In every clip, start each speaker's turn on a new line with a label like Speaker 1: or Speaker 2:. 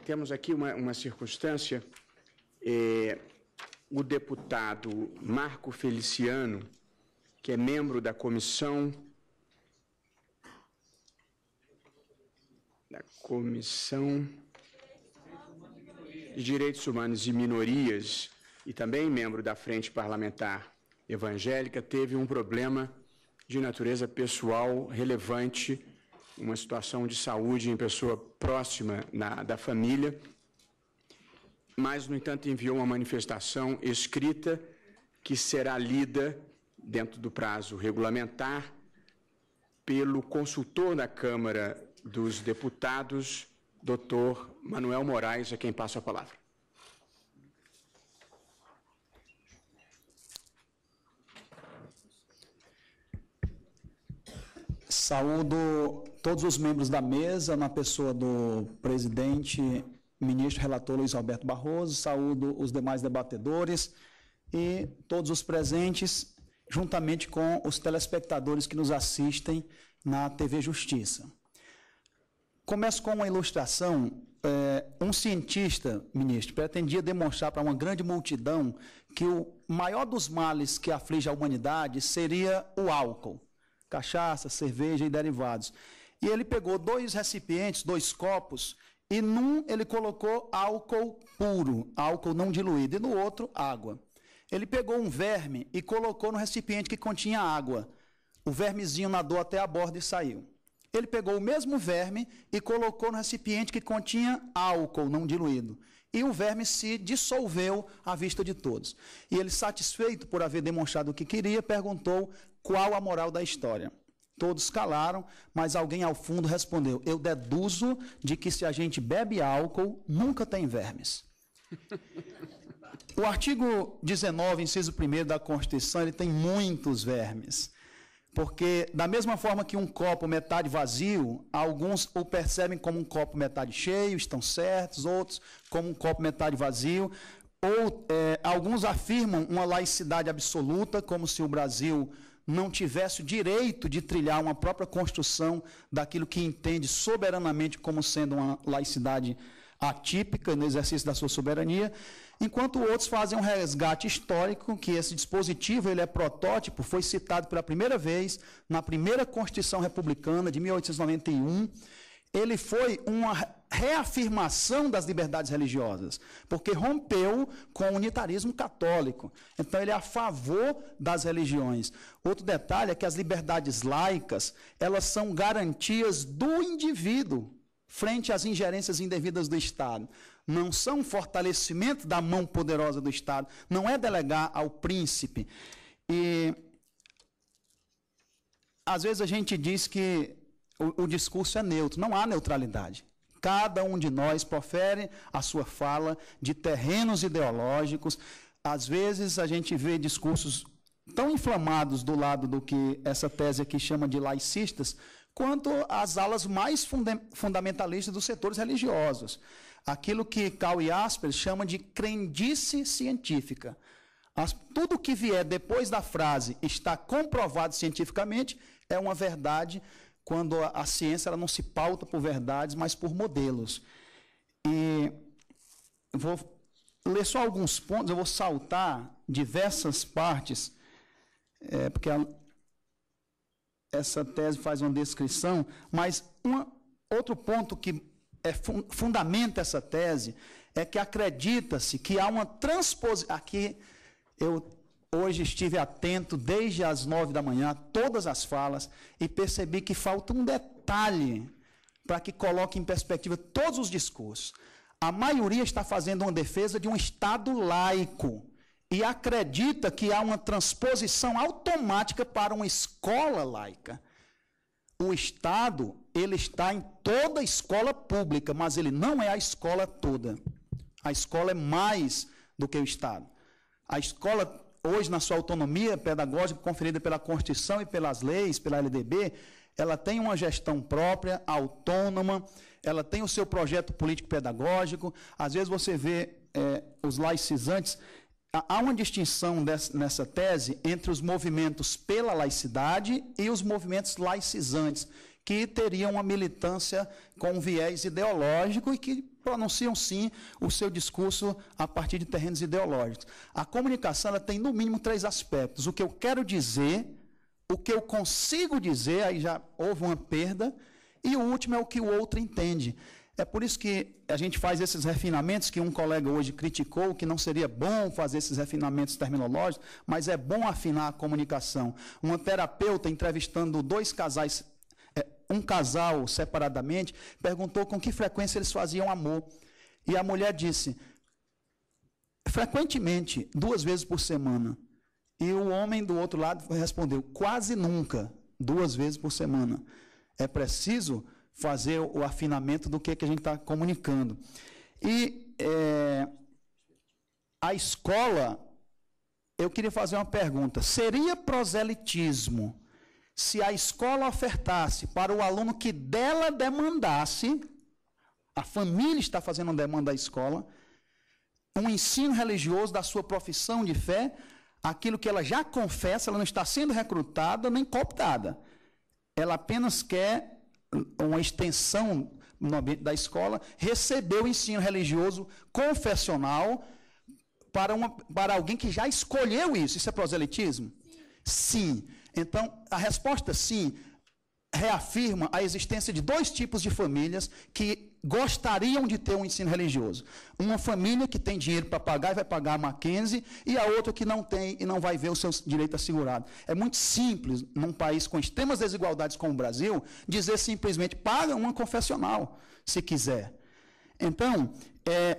Speaker 1: Temos aqui uma circunstância. O deputado Marco Feliciano, que é membro da Comissão de Direitos Humanos e Minorias e também membro da Frente Parlamentar Evangélica, teve um problema de natureza pessoal relevante, uma situação de saúde em pessoa próxima da família, mas, no entanto, enviou uma manifestação escrita que será lida, dentro do prazo regulamentar, pelo consultor da Câmara dos Deputados, doutor Manuel Moraes, a quem passo a palavra.
Speaker 2: Saúdo todos os membros da mesa, na pessoa do presidente, ministro relator Luiz Roberto Barroso, saúdo os demais debatedores e todos os presentes, juntamente com os telespectadores que nos assistem na TV Justiça. Começo com uma ilustração. Um cientista, ministro, pretendia demonstrar para uma grande multidão que o maior dos males que aflige a humanidade seria o álcool, cachaça, cerveja e derivados. E ele pegou 2 recipientes, 2 copos, e num ele colocou álcool puro, álcool não diluído, e no outro, água. Ele pegou um verme e colocou no recipiente que continha água. O vermezinho nadou até a borda e saiu. Ele pegou o mesmo verme e colocou no recipiente que continha álcool não diluído. E o verme se dissolveu à vista de todos. E ele, satisfeito por haver demonstrado o que queria, perguntou qual a moral da história. Todos calaram, mas alguém ao fundo respondeu: eu deduzo de que se a gente bebe álcool, nunca tem vermes. O artigo 19, inciso 1º da Constituição, ele tem muitos vermes. Porque, da mesma forma que um copo metade vazio, alguns o percebem como um copo metade cheio, estão certos, outros como um copo metade vazio, ou alguns afirmam uma laicidade absoluta, como se o Brasil não tivesse o direito de trilhar uma própria construção daquilo que entende soberanamente como sendo uma laicidade atípica no exercício da sua soberania, enquanto outros fazem um resgate histórico, que esse dispositivo ele é protótipo, foi citado pela primeira vez na primeira Constituição Republicana de 1891, ele foi uma reafirmação das liberdades religiosas, porque rompeu com o unitarismo católico. Então, ele é a favor das religiões. Outro detalhe é que as liberdades laicas, elas são garantias do indivíduo frente às ingerências indevidas do Estado. Não são um fortalecimento da mão poderosa do Estado, não é delegar ao príncipe. E, às vezes, a gente diz que o discurso é neutro, não há neutralidade. Cada um de nós profere a sua fala de terrenos ideológicos. Às vezes, a gente vê discursos tão inflamados do lado do que essa tese aqui chama de laicistas, quanto as alas mais fundamentalistas dos setores religiosos. Aquilo que Karl Jaspers chama de crendice científica. Tudo que vier depois da frase está comprovado cientificamente é uma verdade, quando a ciência ela não se pauta por verdades, mas por modelos. E eu vou ler só alguns pontos, eu vou saltar diversas partes, porque essa tese faz uma descrição, mas outro ponto que fundamenta essa tese é que acredita-se que há uma transposição. Aqui eu hoje estive atento desde as 9 da manhã, todas as falas, e percebi que falta um detalhe para que coloque em perspectiva todos os discursos. A maioria está fazendo uma defesa de um Estado laico e acredita que há uma transposição automática para uma escola laica. O Estado, ele está em toda a escola pública, mas ele não é a escola toda. A escola é mais do que o Estado. A escola, hoje, na sua autonomia pedagógica conferida pela Constituição e pelas leis, pela LDB, ela tem uma gestão própria, autônoma, ela tem o seu projeto político-pedagógico. Às vezes você vê os laicizantes. Há uma distinção nessa tese entre os movimentos pela laicidade e os movimentos laicizantes, que teriam uma militância com um viés ideológico e que pronunciam, sim, o seu discurso a partir de terrenos ideológicos. A comunicação ela tem, no mínimo, 3 aspectos. O que eu quero dizer, o que eu consigo dizer, aí já houve uma perda, e o último é o que o outro entende. É por isso que a gente faz esses refinamentos que um colega hoje criticou, que não seria bom fazer esses refinamentos terminológicos, mas é bom afinar a comunicação. Uma terapeuta entrevistando 2 casais, um casal separadamente, perguntou com que frequência eles faziam amor. E a mulher disse, frequentemente, 2 vezes por semana. E o homem do outro lado respondeu, quase nunca, 2 vezes por semana. É preciso fazer o afinamento do que a gente está comunicando. E a escola, eu queria fazer uma pergunta, seria proselitismo se a escola ofertasse para o aluno que dela demandasse, a família está fazendo uma demanda à escola, um ensino religioso da sua profissão de fé, aquilo que ela já confessa, ela não está sendo recrutada nem cooptada, ela apenas quer uma extensão no ambiente da escola, receber o ensino religioso confessional para alguém que já escolheu isso. Isso é proselitismo? Sim. Então, a resposta sim reafirma a existência de 2 tipos de famílias que gostariam de ter um ensino religioso. Uma família que tem dinheiro para pagar e vai pagar a Mackenzie, e a outra que não tem e não vai ver o seu direito assegurado. É muito simples, num país com extremas desigualdades como o Brasil, dizer simplesmente, paga uma confessional, se quiser. Então,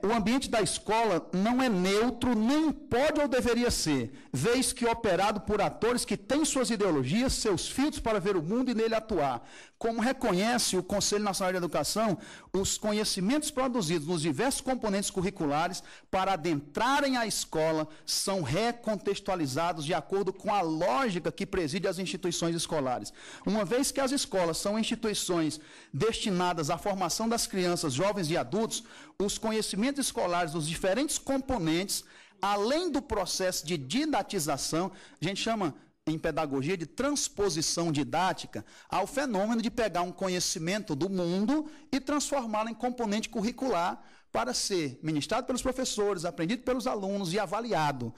Speaker 2: o ambiente da escola não é neutro, nem pode ou deveria ser, vez que operado por atores que têm suas ideologias, seus filtros para ver o mundo e nele atuar. Como reconhece o Conselho Nacional de Educação, os conhecimentos produzidos nos diversos componentes curriculares para adentrarem a escola são recontextualizados de acordo com a lógica que preside as instituições escolares. Uma vez que as escolas são instituições destinadas à formação das crianças, jovens e adultos, os conhecimentos escolares dos diferentes componentes, além do processo de didatização, a gente chama em pedagogia de transposição didática, ao fenômeno de pegar um conhecimento do mundo e transformá-lo em componente curricular para ser ministrado pelos professores, aprendido pelos alunos e avaliado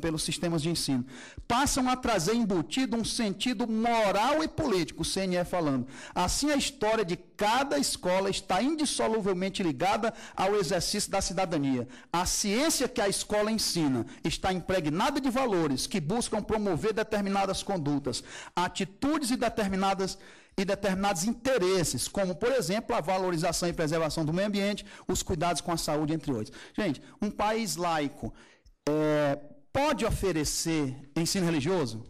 Speaker 2: pelos sistemas de ensino. Passam a trazer embutido um sentido moral e político, o CNE falando. Assim, a história de cada escola está indissoluvelmente ligada ao exercício da cidadania. A ciência que a escola ensina está impregnada de valores que buscam promover determinadas condutas, atitudes e determinados interesses, como, por exemplo, a valorização e preservação do meio ambiente, os cuidados com a saúde, entre outros. Gente, um país laico pode oferecer ensino religioso?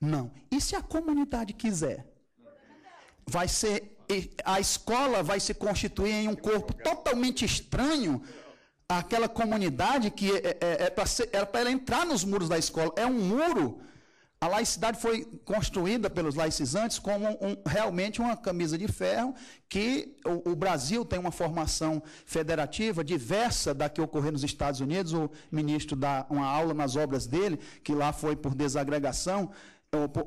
Speaker 2: Não. E se a comunidade quiser? A escola vai se constituir em um corpo totalmente estranho àquela comunidade que era para ela entrar nos muros da escola. É um muro. A laicidade foi construída pelos laicizantes como realmente uma camisa de ferro, que o Brasil tem uma formação federativa diversa da que ocorreu nos Estados Unidos. O ministro dá uma aula nas obras dele, que lá foi por desagregação,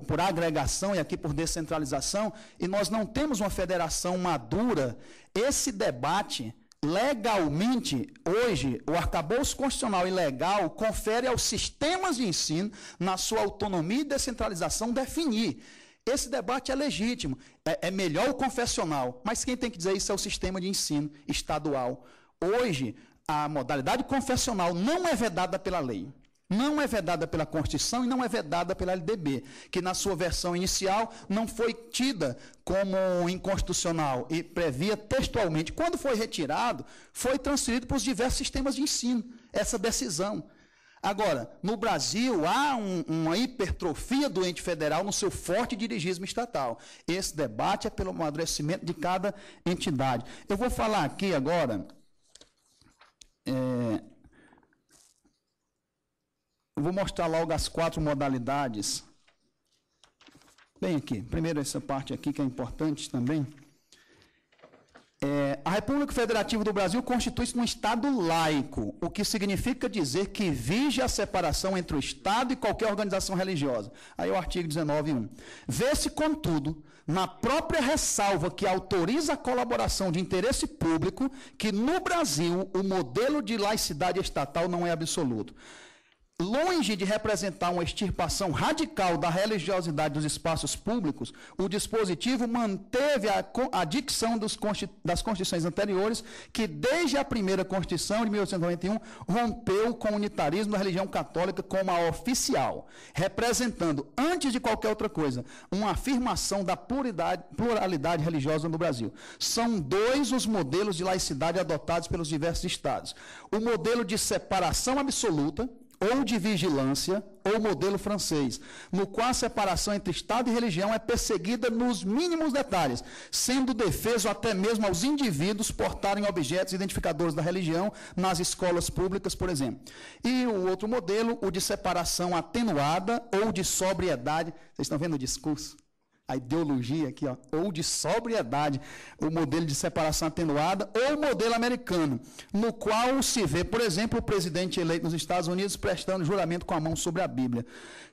Speaker 2: por agregação e aqui por descentralização, e nós não temos uma federação madura. Esse debate, legalmente, hoje, o arcabouço constitucional e legal confere aos sistemas de ensino, na sua autonomia e descentralização, definir. Esse debate é legítimo, é melhor o confessional, mas quem tem que dizer isso é o sistema de ensino estadual. Hoje, a modalidade confessional não é vedada pela lei. Não é vedada pela Constituição e não é vedada pela LDB, que na sua versão inicial não foi tida como inconstitucional e previa textualmente. Quando foi retirado, foi transferido para os diversos sistemas de ensino, essa decisão. Agora, no Brasil, há uma hipertrofia do ente federal no seu forte dirigismo estatal. Esse debate é pelo amadurecimento de cada entidade. Eu vou falar aqui agora... Eu vou mostrar logo as 4 modalidades. Bem aqui, primeiro essa parte aqui que é importante também. A República Federativa do Brasil constitui-se num Estado laico, o que significa dizer que vige a separação entre o Estado e qualquer organização religiosa. Aí o artigo 19.1. Vê-se, contudo,
Speaker 3: na própria ressalva que autoriza a colaboração de interesse público, que no Brasil o modelo de laicidade estatal não é absoluto. Longe de representar uma extirpação radical da religiosidade dos espaços públicos, o dispositivo manteve a dicção das constituições anteriores, que desde a primeira Constituição de 1891 rompeu com o unitarismo da religião católica como a oficial, representando, antes de qualquer outra coisa, uma afirmação da pluralidade religiosa no Brasil. São dois os modelos de laicidade adotados pelos diversos estados. O modelo de separação absoluta, ou de vigilância, ou modelo francês, no qual a separação entre Estado e religião é perseguida nos mínimos detalhes, sendo defeso até mesmo aos indivíduos portarem objetos identificadores da religião nas escolas públicas, por exemplo. E o outro modelo, o de separação atenuada ou de sobriedade. Vocês estão vendo o discurso? A ideologia aqui, ó, ou de sobriedade, o modelo de separação atenuada, ou o modelo americano, no qual se vê, por exemplo, o presidente eleito nos Estados Unidos prestando juramento com a mão sobre a Bíblia,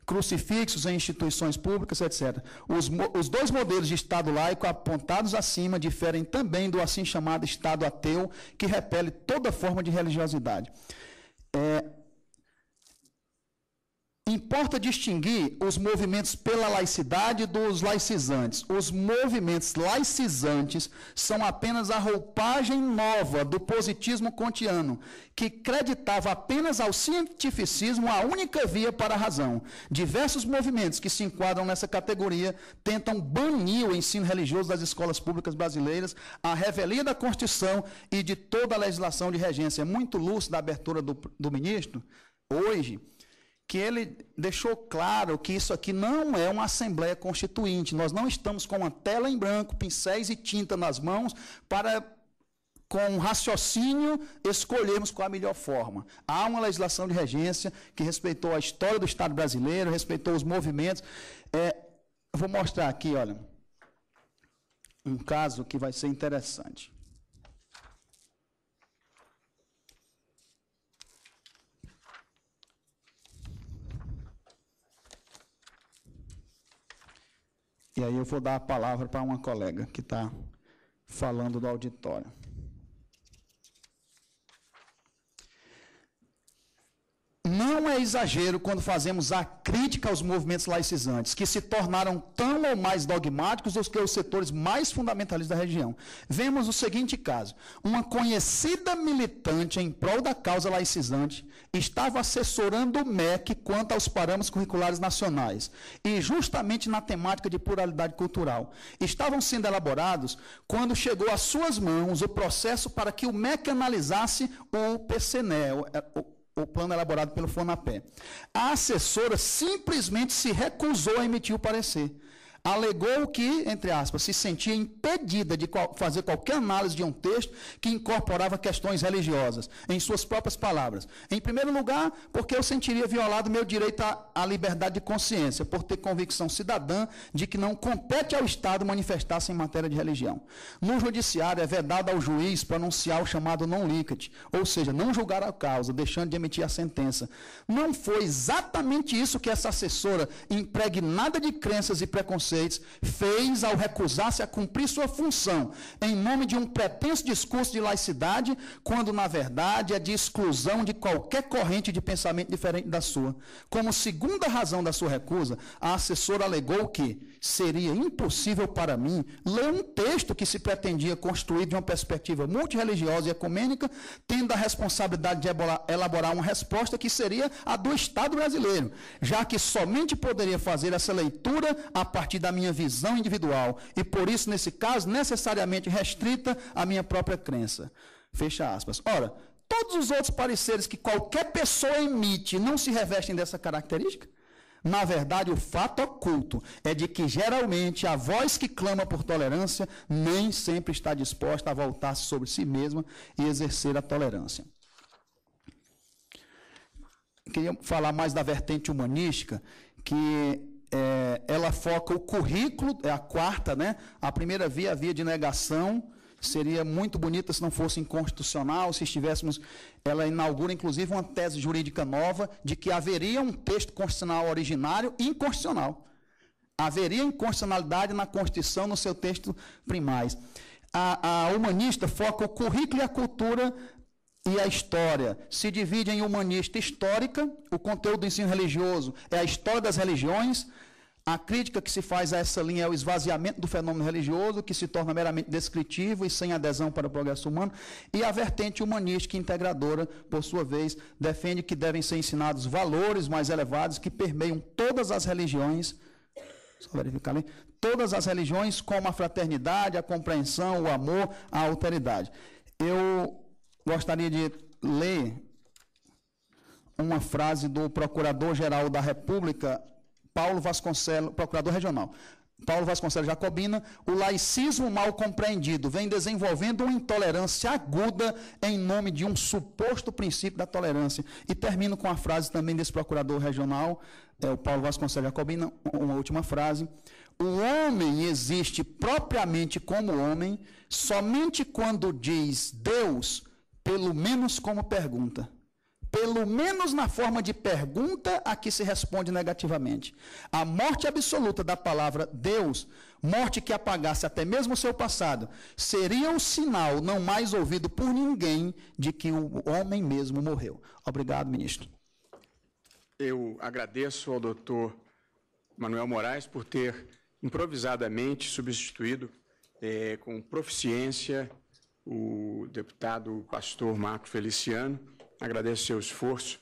Speaker 3: crucifixos em instituições públicas, etc. Os dois modelos de Estado laico apontados acima diferem também do assim chamado Estado ateu, que repele toda forma de religiosidade. Importa distinguir os movimentos pela laicidade dos laicizantes. Os movimentos laicizantes são apenas a roupagem nova do positivismo kantiano, que creditava apenas ao cientificismo a única via para a razão. Diversos movimentos que se enquadram nessa categoria tentam banir o ensino religioso das escolas públicas brasileiras, a revelia da Constituição e de toda a legislação de regência. É muito lúcida a abertura do ministro, hoje, que ele deixou claro que isso aqui não é uma Assembleia Constituinte. Nós não estamos com uma tela em branco, pincéis e tinta nas mãos para, com raciocínio, escolhermos qual a melhor forma. Há uma legislação de regência que respeitou a história do Estado brasileiro, respeitou os movimentos. Eu vou mostrar aqui, olha, um caso que vai ser interessante. E aí eu vou dar a palavra para uma colega que está falando do auditório. Não é exagero quando fazemos a crítica aos movimentos laicizantes, que se tornaram tão ou mais dogmáticos do que os setores mais fundamentalistas da região. Vemos o seguinte caso. Uma conhecida militante em prol da causa laicizante estava assessorando o MEC quanto aos parâmetros curriculares nacionais, e justamente na temática de pluralidade cultural. Estavam sendo elaborados quando chegou às suas mãos o processo para que o MEC analisasse o PCNE, o plano elaborado pelo FONAPE. A assessora simplesmente se recusou a emitir o parecer. Alegou que, entre aspas, se sentia impedida de fazer qualquer análise de um texto que incorporava questões religiosas, em suas próprias palavras. Em primeiro lugar, porque eu sentiria violado meu direito à liberdade de consciência, por ter convicção cidadã de que não compete ao Estado manifestar-se em matéria de religião. No judiciário, é vedado ao juiz pronunciar o chamado non licet, ou seja, não julgar a causa, deixando de emitir a sentença. Não foi exatamente isso que essa assessora, impregnada de crenças e preconceitos, fez ao recusar-se a cumprir sua função em nome de um pretenso discurso de laicidade, quando na verdade é de exclusão de qualquer corrente de pensamento diferente da sua. Como segunda razão da sua recusa, a assessora alegou que seria impossível para mim ler um texto que se pretendia construir de uma perspectiva multirreligiosa e ecumênica, tendo a responsabilidade de elaborar uma resposta que seria a do Estado brasileiro, já que somente poderia fazer essa leitura a partir da minha visão individual e, por isso, nesse caso, necessariamente restrita à minha própria crença. Fecha aspas. Ora, todos os outros pareceres que qualquer pessoa emite não se revestem dessa característica? Na verdade, o fato oculto é de que, geralmente, a voz que clama por tolerância nem sempre está disposta a voltar-se sobre si mesma e exercer a tolerância. Queria falar mais da vertente humanística, que ela foca o currículo, é a quarta, né? A primeira via, a via de negação, seria muito bonita se não fosse inconstitucional, se estivéssemos... Ela inaugura, inclusive, uma tese jurídica nova de que haveria um texto constitucional originário inconstitucional. haveria inconstitucionalidade na Constituição no seu texto primais. A humanista foca o currículo e a cultura e a história. Se divide em humanista histórica, o conteúdo do ensino religioso é a história das religiões. A crítica que se faz a essa linha é o esvaziamento do fenômeno religioso, que se torna meramente descritivo e sem adesão para o progresso humano. E a vertente humanística integradora, por sua vez, defende que devem ser ensinados valores mais elevados que permeiam todas as religiões, só verificar ali, todas as religiões, como a fraternidade, a compreensão, o amor, a alteridade. Eu gostaria de ler uma frase do Procurador-Geral da República, Paulo Vasconcelos, Procurador Regional, Paulo Vasconcelos Jacobina: o laicismo mal compreendido vem desenvolvendo uma intolerância aguda em nome de um suposto princípio da tolerância. E termino com a frase também desse Procurador Regional, o Paulo Vasconcelos Jacobina, uma última frase: o homem existe propriamente como homem somente quando diz Deus, pelo menos como pergunta. Pelo menos na forma de pergunta a que se responde negativamente. A morte absoluta da palavra Deus, morte que apagasse até mesmo o seu passado, seria um sinal não mais ouvido por ninguém de que o homem mesmo morreu. Obrigado, ministro.
Speaker 1: Eu agradeço ao doutor Manuel Moraes por ter improvisadamente substituído com proficiência o deputado pastor Marco Feliciano. Agradeço seu esforço